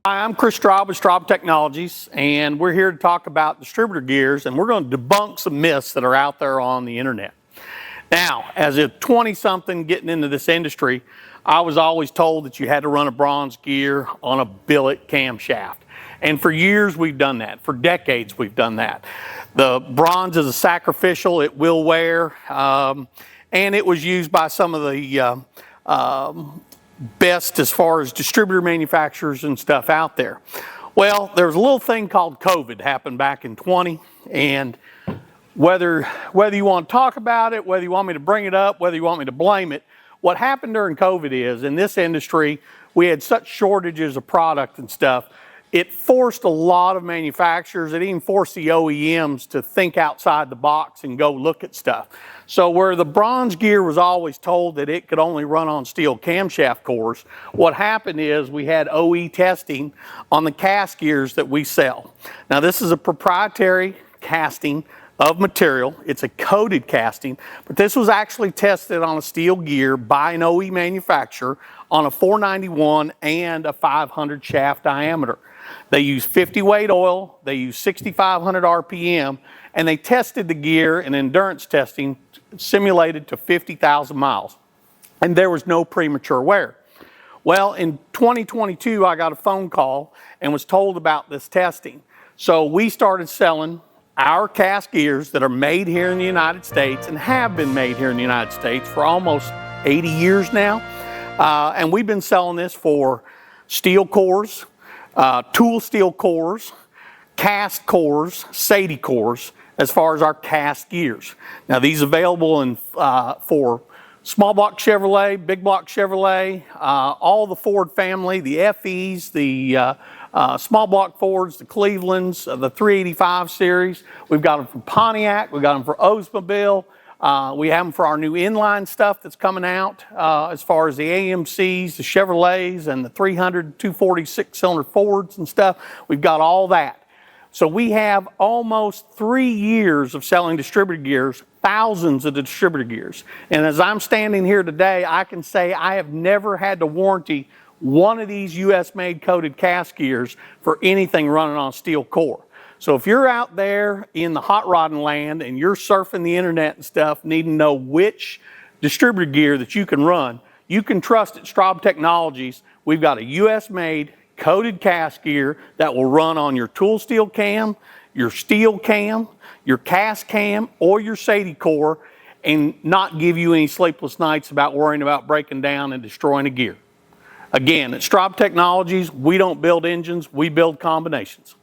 Hi, I'm Chris Straub with Straub Technologies, and we're here to talk about distributor gears, and we're going to debunk some myths that are out there on the internet. Now, as a 20-something getting into this industry, I was always told that you had to run a bronze gear on a billet camshaft. And for years we've done that. For decades we've done that. The bronze is a sacrificial, it will wear, and it was used by some of the best as far as distributor manufacturers and stuff out there. Well, there was a little thing called COVID happened back in 20, and whether you want to talk about it, whether you want me to bring it up, whether you want me to blame it, what happened during COVID is, in this industry, we had such shortages of product and stuff, it forced a lot of manufacturers, it even forced the OEMs to think outside the box and go look at stuff. So where the bronze gear was always told that it could only run on steel camshaft cores, what happened is we had OE testing on the cast gears that we sell. Now this is a proprietary casting of material. It's a coated casting, but this was actually tested on a steel gear by an OE manufacturer on a 491 and a 500 shaft diameter. They use 50 weight oil, they use 6,500 RPM, and they tested the gear in endurance testing simulated to 50,000 miles. And there was no premature wear. Well, in 2022, I got a phone call and was told about this testing. So we started selling our cast gears that are made here in the United States and have been made here in the United States for almost 80 years now. And we've been selling this for steel cores, tool steel cores, cast cores, Sadie cores, as far as our cast gears. Now these available in for small block Chevrolet, big block Chevrolet, all the Ford family, the FEs, the small block Fords, the Clevelands, the 385 series. We've got them for Pontiac, we've got them for Oldsmobile. We have them for our new inline stuff that's coming out as far as the AMCs, the Chevrolets, and the 300, 246 cylinder Fords and stuff. We've got all that. So we have almost 3 years of selling distributor gears, thousands of distributor gears. And as I'm standing here today, I can say I have never had to warranty one of these US made coated cast gears for anything running on steel core. So if you're out there in the hot rodding land and you're surfing the internet and stuff, needing to know which distributor gear that you can run, you can trust at Straub Technologies. We've got a US made coated cast gear that will run on your tool steel cam, your steel cam, your cast cam, or your Sadie core, and not give you any sleepless nights about worrying about breaking down and destroying a gear. Again, at Straub Technologies, we don't build engines, we build combinations.